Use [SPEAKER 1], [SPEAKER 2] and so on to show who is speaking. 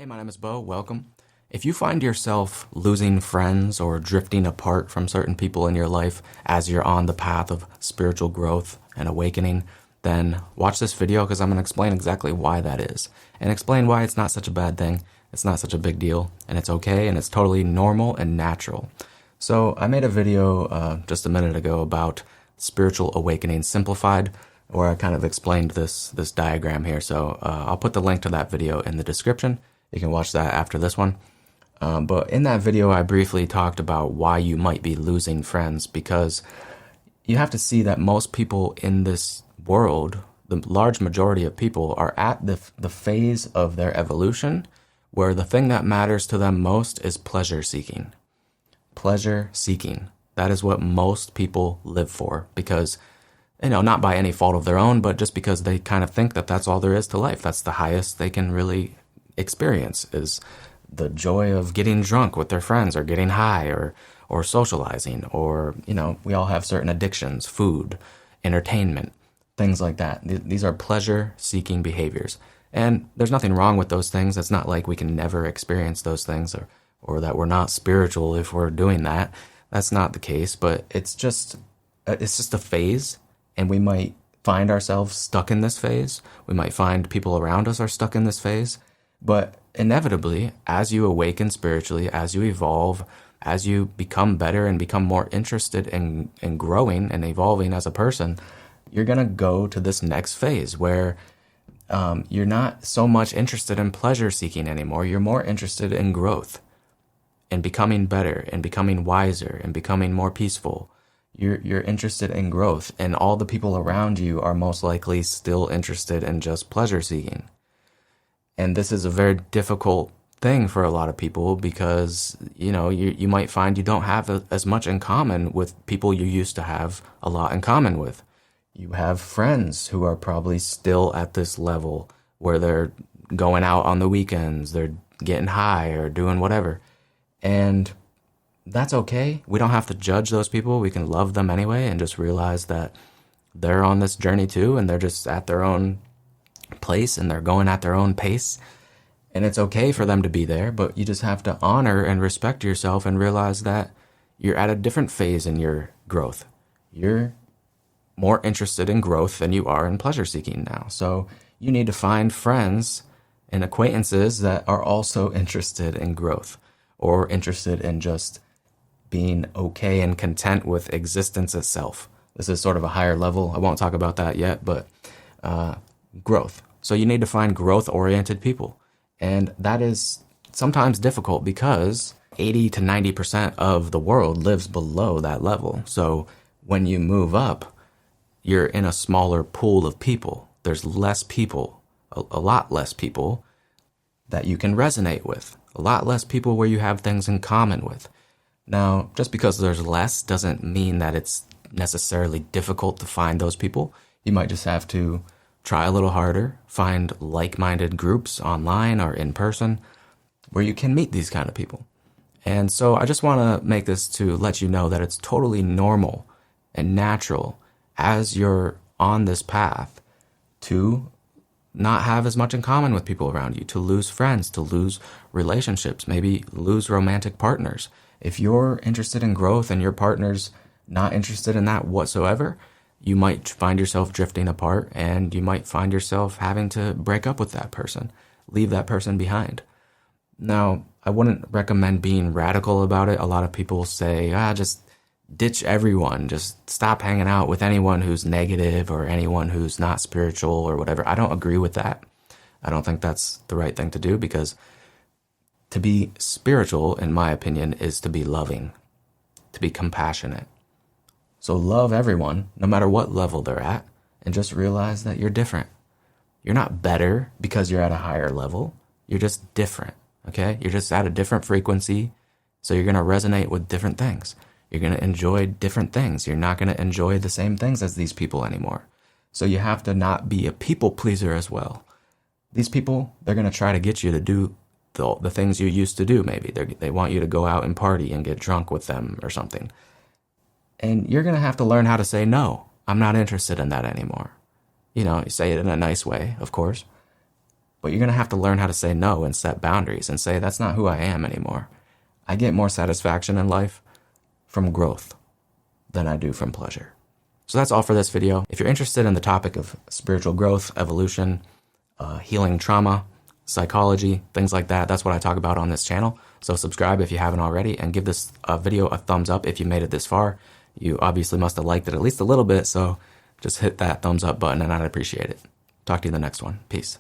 [SPEAKER 1] Hey, my name is Bo. Welcome. If you find yourself losing friends or drifting apart from certain people in your life as you're on the path of spiritual growth and awakening, then watch this video because I'm going to explain exactly why that is and explain why it's not such a bad thing, it's not such a big deal, and it's okay and it's totally normal and natural. So I made a video just a minute ago about spiritual awakening simplified, where I kind of explained this diagram here. So I'll put the link to that video in the description. You can watch that after this one. But in that video, I briefly talked about why you might be losing friends, because you have to see that most people in this world, the large majority of people, are at the phase of their evolution where the thing that matters to them most is pleasure seeking. Pleasure seeking. That is what most people live for, because, not by any fault of their own, but just because they kind of think that that's all there is to life. That's the highest they can really experience, is the joy of getting drunk with their friends, or getting high, or socializing, or we all have certain addictions: food, entertainment, things like that. These are pleasure seeking behaviors, and there's nothing wrong with those things. It's not like we can never experience those things, or that we're not spiritual if we're doing that. That's not the case, but it's just a phase, and we might find ourselves stuck in this phase. We might find people around us are stuck in this phase. But inevitably, as you awaken spiritually, as you evolve, as you become better and become more interested in growing and evolving as a person, you're going to go to this next phase where you're not so much interested in pleasure seeking anymore. You're more interested in growth and becoming better and becoming wiser and becoming more peaceful. You're interested in growth, and all the people around you are most likely still interested in just pleasure seeking. And this is a very difficult thing for a lot of people, because, you might find you don't have as much in common with people you used to have a lot in common with. You have friends who are probably still at this level where they're going out on the weekends, they're getting high or doing whatever. And that's okay. We don't have to judge those people. We can love them anyway and just realize that they're on this journey too, and they're just at their own place and they're going at their own pace, and it's okay for them to be there. But you just have to honor and respect yourself and realize that you're at a different phase in your growth. You're more interested in growth than you are in pleasure seeking now. So you need to find friends and acquaintances that are also interested in growth, or interested in just being okay and content with existence itself. This is sort of a higher level. I won't talk about that yet, but growth. So you need to find growth-oriented people. And that is sometimes difficult because 80 to 90% of the world lives below that level. So when you move up, you're in a smaller pool of people. There's less people, a lot less people that you can resonate with. A lot less people where you have things in common with. Now, just because there's less doesn't mean that it's necessarily difficult to find those people. You might just have to try a little harder, find like-minded groups online or in person where you can meet these kind of people. And so I just want to make this to let you know that it's totally normal and natural, as you're on this path, to not have as much in common with people around you, to lose friends, to lose relationships, maybe lose romantic partners. If you're interested in growth and your partner's not interested in that whatsoever, you might find yourself drifting apart, and you might find yourself having to break up with that person, leave that person behind. Now, I wouldn't recommend being radical about it. A lot of people say, just ditch everyone, just stop hanging out with anyone who's negative or anyone who's not spiritual or whatever. I don't agree with that. I don't think that's the right thing to do, because to be spiritual, in my opinion, is to be loving, to be compassionate. So love everyone, no matter what level they're at, and just realize that you're different. You're not better because you're at a higher level. You're just different, okay? You're just at a different frequency, so you're going to resonate with different things. You're going to enjoy different things. You're not going to enjoy the same things as these people anymore. So you have to not be a people pleaser as well. These people, they're going to try to get you to do the things you used to do, maybe. They want you to go out and party and get drunk with them or something. And you're going to have to learn how to say, no, I'm not interested in that anymore. You say it in a nice way, of course. But you're going to have to learn how to say no and set boundaries and say, that's not who I am anymore. I get more satisfaction in life from growth than I do from pleasure. So that's all for this video. If you're interested in the topic of spiritual growth, evolution, healing trauma, psychology, things like that, that's what I talk about on this channel. So subscribe if you haven't already, and give this video a thumbs up if you made it this far. You obviously must have liked it at least a little bit, so just hit that thumbs up button and I'd appreciate it. Talk to you in the next one. Peace.